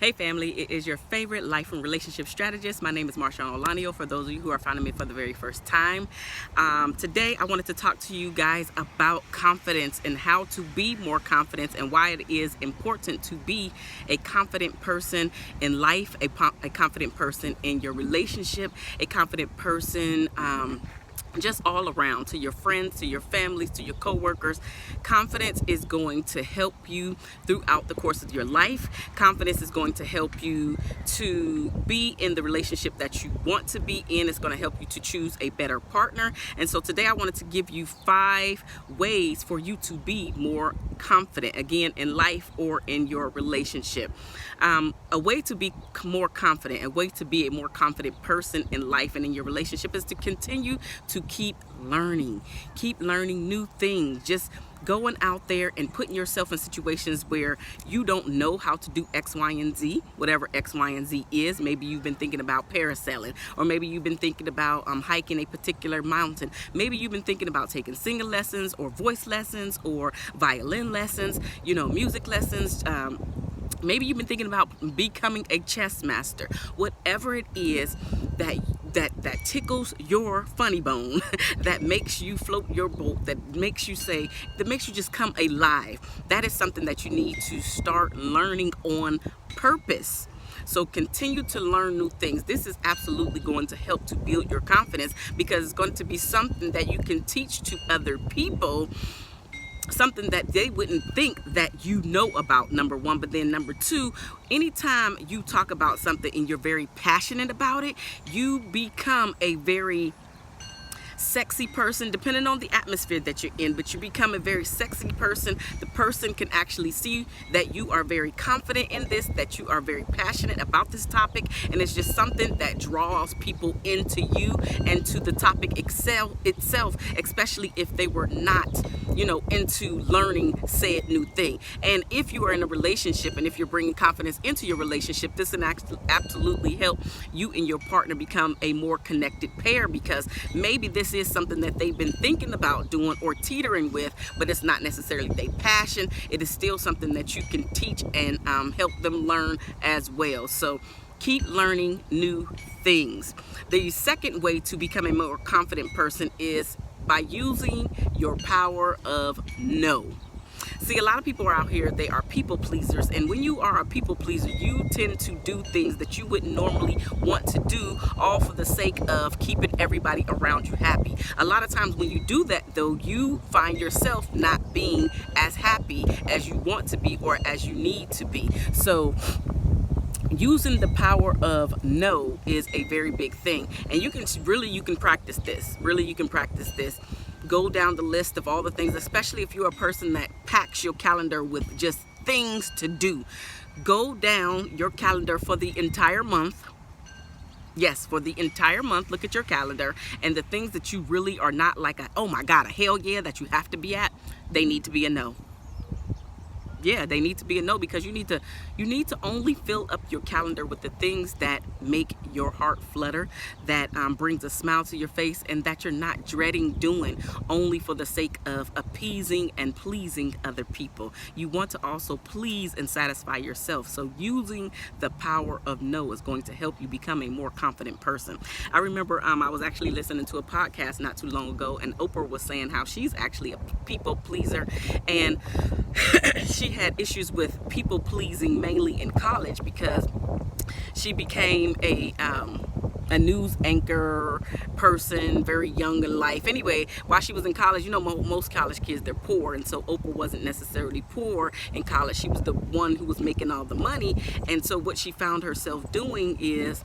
Hey family, it is your favorite life and relationship strategist. My name is MarshaunOlaniyan for those of you who are finding me for the very first time. Today I wanted to talk to you guys about confidence and how to be more confident and why it is important to be a confident person in life, a confident person in your relationship, a confident person just all around, to your friends, to your families, to your coworkers. Confidence is going to help you throughout the course of your life. Confidence is going to help you to be in the relationship that you want to be in. It's going to help you to choose a better partner. And so today I wanted to give you 5 ways for you to be more confident, again, in life or in your relationship. A way to be more confident, a way to be a more confident person in life and in your relationship is to continue to keep learning new things. Just going out there and putting yourself in situations where you don't know how to do X, Y, and Z, whatever X, Y, and Z is. Maybe you've been thinking about parasailing, or maybe you've been thinking about hiking a particular mountain. Maybe you've been thinking about taking singing lessons or voice lessons or violin lessons, music lessons. Maybe you've been thinking about becoming a chess master. Whatever it is that tickles your funny bone, that makes you float your boat, that makes you just come alive. That is something that you need to start learning on purpose. So continue to learn new things. This is absolutely going to help to build your confidence, because it's going to be something that you can teach to other people, something that they wouldn't think that you know about, number one. But then number two, anytime you talk about something and you're very passionate about it, you become a very sexy person, depending on the atmosphere that you're in, but you become a very sexy person. The person can actually see that you are very confident in this, that you are very passionate about this topic, and it's just something that draws people into you and to the topic itself, especially if they were not, into learning said new thing. And if you are in a relationship and if you're bringing confidence into your relationship, this can absolutely help you and your partner become a more connected pair, because maybe this is something that they've been thinking about doing or teetering with, but it's not necessarily their passion. It is still something that you can teach and help them learn as well. So keep learning new things. The second way to become a more confident person is by using your power of no. See, a lot of people are out here, they are people pleasers, and when you are a people pleaser, you tend to do things that you wouldn't normally want to do, all for the sake of keeping everybody around you happy. A lot of times when you do that, though, you find yourself not being as happy as you want to be or as you need to be. So using the power of no is a very big thing, and you can practice this. You can practice this. Go down the list of all the things, especially if you're a person that packs your calendar with just things to do. Go down your calendar for the entire month. Yes, for the entire month. Look at your calendar, and the things that you really are not like oh my God, a hell yeah, that you have to be at, they need to be a no. Yeah, they need to be a no, because you need to only fill up your calendar with the things that make your heart flutter, that brings a smile to your face, and that you're not dreading doing only for the sake of appeasing and pleasing other people. You want to also please and satisfy yourself. So using the power of no is going to help you become a more confident person. I remember I was actually listening to a podcast not too long ago, and Oprah was saying how she's actually a people pleaser, and she had issues with people pleasing mainly in college, because she became a news anchor person very young in life. Anyway, while she was in college, most college kids, they're poor, and so Oprah wasn't necessarily poor in college. She was the one who was making all the money, and so what she found herself doing is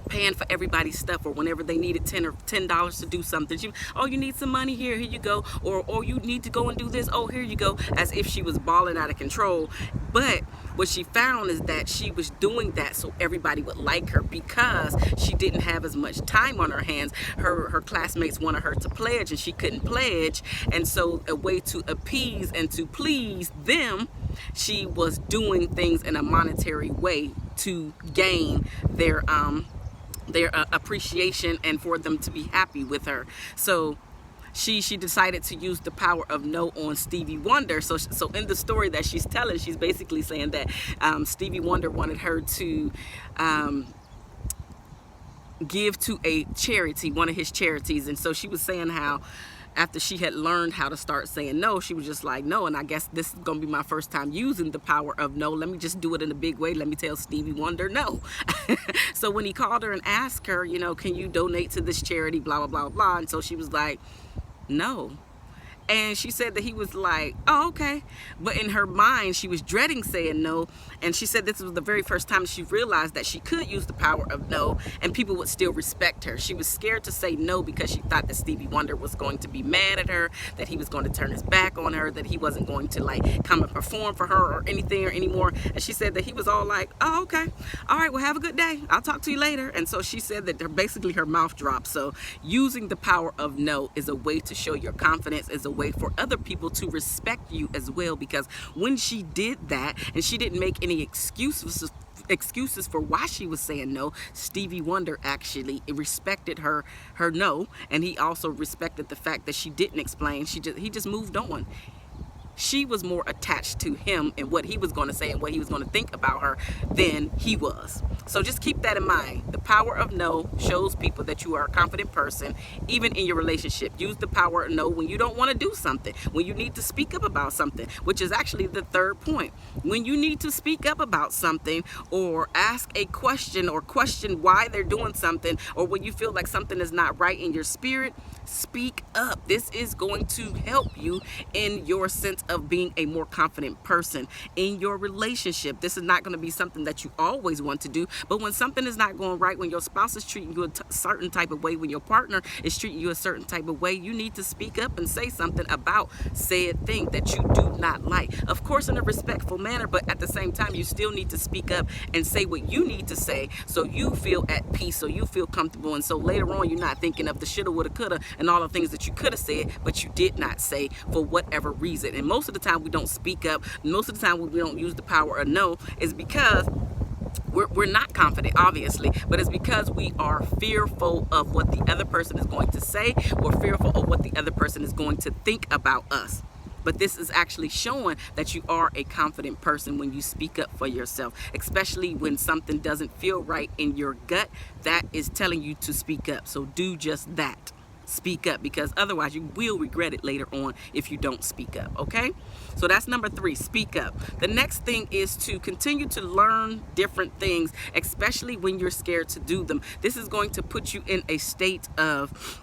paying for everybody's stuff, or whenever they needed $10 to do something, you need some money, here you go, or you need to go and do this, here you go, as if she was balling out of control. But what she found is that she was doing that so everybody would like her, because she didn't have as much time on her hands. Her classmates wanted her to pledge, and she couldn't pledge, and so a way to appease and to please them, she was doing things in a monetary way to gain their appreciation and for them to be happy with her. So she decided to use the power of no on Stevie Wonder. So in the story that she's telling, she's basically saying that Stevie Wonder wanted her to give to a charity, one of his charities. And so she was saying how after she had learned how to start saying no, she was just like, no, and I guess this is gonna be my first time using the power of no. Let me just do it in a big way. Let me tell Stevie Wonder no. So when he called her and asked her, you know, can you donate to this charity, blah blah blah blah, and so she was like, no. And she said that he was like, oh, okay. But in her mind, she was dreading saying no. And she said this was the very first time she realized that she could use the power of no and people would still respect her. She was scared to say no because she thought that Stevie Wonder was going to be mad at her, that he was going to turn his back on her, that he wasn't going to like come and perform for her or anything or anymore. And she said that he was all like, oh, okay. All right, well, have a good day. I'll talk to you later. And so she said that basically her mouth dropped. So using the power of no is a way to show your confidence, is a way for other people to respect you as well, because when she did that and she didn't make any excuses for why she was saying no, Stevie Wonder actually respected her no, and he also respected the fact that she didn't explain. He just moved on. She was more attached to him and what he was going to say and what he was going to think about her than he was. So just keep that in mind. The power of no shows people that you are a confident person, even in your relationship. Use the power of no when you don't want to do something, when you need to speak up about something, which is actually the third point. When you need to speak up about something or ask a question or question why they're doing something, or when you feel like something is not right in your spirit, speak up. This is going to help you in your sense of being a more confident person in your relationship. This is not going to be something that you always want to do, but when something is not going right, when your spouse is treating you a certain type of way, when your partner is treating you a certain type of way, you need to speak up and say something about said thing that you do not like. Of course, in a respectful manner, but at the same time, you still need to speak up and say what you need to say so you feel at peace, so you feel comfortable, and so later on you're not thinking of the shoulda, woulda, coulda, and all the things that you could have said, but you did not say for whatever reason. And most of the time we don't speak up. Most of the time we don't use the power of no is because we're not confident, obviously, but it's because we are fearful of what the other person is going to say. We're fearful of what the other person is going to think about us. But this is actually showing that you are a confident person when you speak up for yourself, especially when something doesn't feel right in your gut. That is telling you to speak up. So do just that. Speak up, because otherwise you will regret it later on if you don't speak up. Okay, so that's number 3, speak up. The next thing is to continue to learn different things, especially when you're scared to do them. This is going to put you in a state of,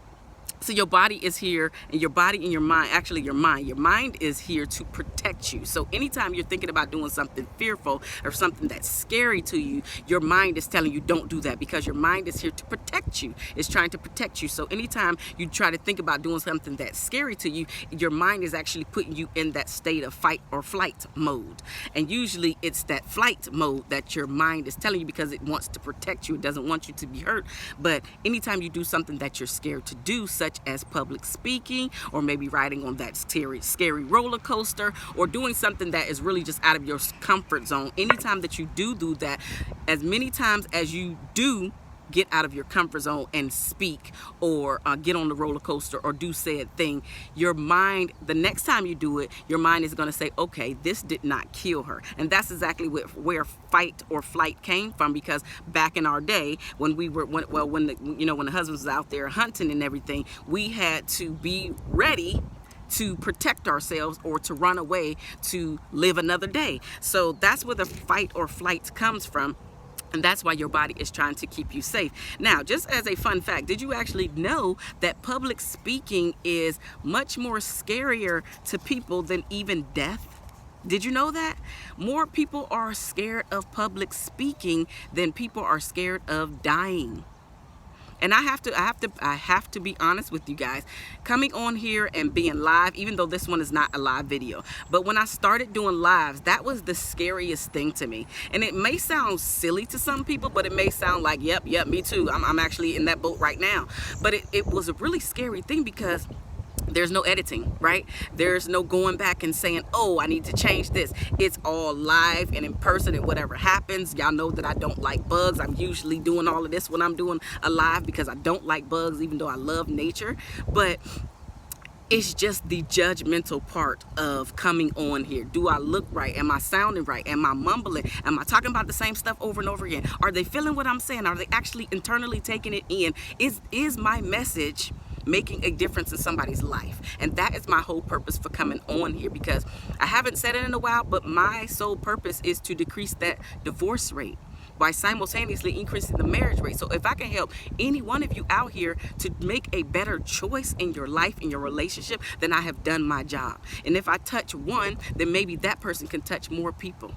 so your body is here, and your body and your mind, actually your mind is here to protect you. So anytime you're thinking about doing something fearful or something that's scary to you, your mind is telling you don't do that, because your mind is here to protect you. It's trying to protect you. So anytime you try to think about doing something that's scary to you, your mind is actually putting you in that state of fight or flight mode. And usually it's that flight mode that your mind is telling you, because it wants to protect you. It doesn't want you to be hurt. But anytime you do something that you're scared to do, such as public speaking, or maybe riding on that scary roller coaster, or doing something that is really just out of your comfort zone, anytime that you do that, as many times as you do get out of your comfort zone and speak, or get on the roller coaster or do said thing, your mind, the next time you do it, your mind is going to say, okay, this did not kill her. And that's exactly where fight or flight came from, because back in our day, when the husband was out there hunting and everything, we had to be ready to protect ourselves or to run away to live another day. So that's where the fight or flight comes from. And that's why your body is trying to keep you safe. Now, just as a fun fact, did you actually know that public speaking is much more scarier to people than even death? Did you know that? More people are scared of public speaking than people are scared of dying. And I have to be honest with you guys. Coming on here and being live, even though this one is not a live video, but when I started doing lives, that was the scariest thing to me. And it may sound silly to some people, but it may sound like, yep, me too. I'm actually in that boat right now. But it was a really scary thing, because there's no editing, right? There's no going back and saying, oh, I need to change this. It's all live and in person, and whatever happens. Y'all know that I don't like bugs. I'm usually doing all of this when I'm doing a live, because I don't like bugs, even though I love nature. But It's just the judgmental part of coming on here. Do I look right? Am I sounding right? Am I mumbling? Am I talking about the same stuff over and over again? Are they feeling what I'm saying? Are they actually internally taking it in? Is my message making a difference in somebody's life? And that is my whole purpose for coming on here, because I haven't said it in a while, but my sole purpose is to decrease that divorce rate by simultaneously increasing the marriage rate. So if I can help any one of you out here to make a better choice in your life, in your relationship, then I have done my job. And if I touch one, then maybe that person can touch more people.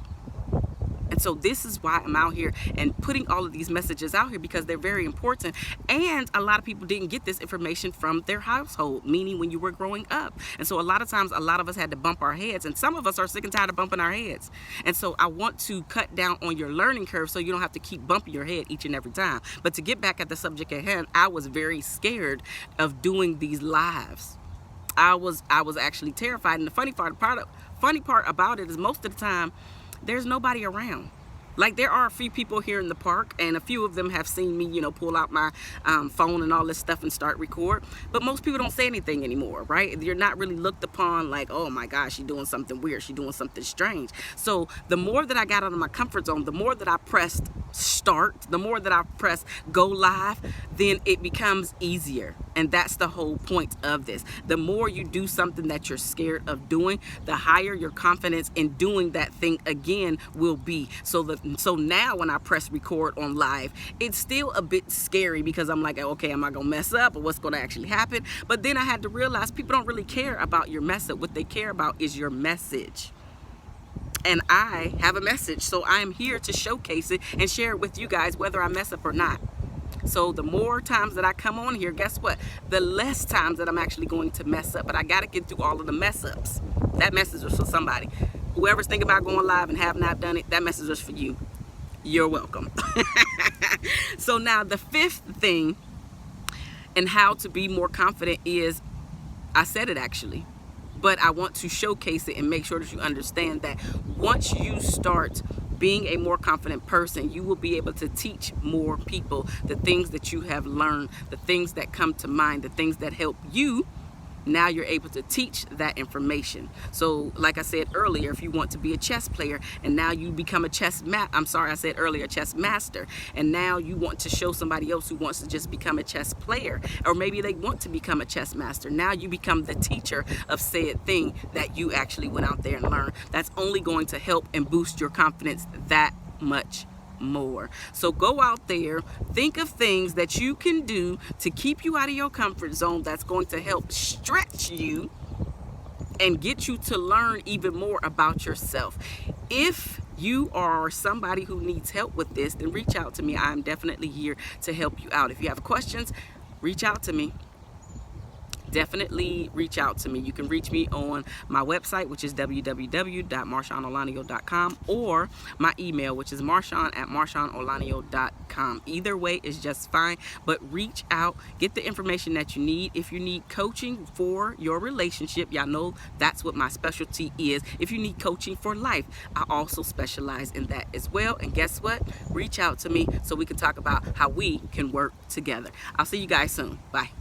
And so this is why I'm out here and putting all of these messages out here, because they're very important. And a lot of people didn't get this information from their household, meaning when you were growing up. And so a lot of times, a lot of us had to bump our heads, and some of us are sick and tired of bumping our heads. And so I want to cut down on your learning curve so you don't have to keep bumping your head each and every time. But to get back at the subject at hand, I was very scared of doing these lives. I was actually terrified. And the funny part about it is most of the time, there's nobody around. Like, there are a few people here in the park, and a few of them have seen me, pull out my phone and all this stuff and start record. But most people don't say anything anymore, right? You're not really looked upon like, oh my gosh, she's doing something weird, she's doing something strange. So the more that I got out of my comfort zone, the more that I pressed start, the more that I press go live, then it becomes easier. And that's the whole point of this. The more you do something that you're scared of doing, the higher your confidence in doing that thing again will be. So now when I press record on live, it's still a bit scary, because I'm like, okay, am I gonna mess up, or what's gonna actually happen? But then I had to realize people don't really care about your mess up. What they care about is your message. And I have a message, so I am here to showcase it and share it with you guys, whether I mess up or not. So the more times that I come on here, guess what? The less times that I'm actually going to mess up. But I got to get through all of the mess ups. That message was for somebody. Whoever's thinking about going live and have not done it, that message was for you. You're welcome. So now the fifth thing and how to be more confident is, I said it actually, but I want to showcase it and make sure that you understand that once you start being a more confident person, you will be able to teach more people the things that you have learned, the things that come to mind, the things that help you. Now you're able to teach that information. So like I said earlier, if you want to be a chess player and now you become a chess master, and now you want to show somebody else who wants to just become a chess player, or maybe they want to become a chess master, now you become the teacher of said thing that you actually went out there and learned. That's only going to help and boost your confidence that much more. So go out there, think of things that you can do to keep you out of your comfort zone, that's going to help stretch you and get you to learn even more about yourself. If you are somebody who needs help with this, then reach out to me. I'm definitely here to help you out. If you have questions, reach out to me. Definitely reach out to me. You can reach me on my website, which is www.marshaunolaniyan.com, or my email, which is marshaun@marshaunolaniyan.com. Either way is just fine, but reach out, get the information that you need. If you need coaching for your relationship, y'all know that's what my specialty is. If you need coaching for life, I also specialize in that as well. And guess what? Reach out to me so we can talk about how we can work together. I'll see you guys soon. Bye.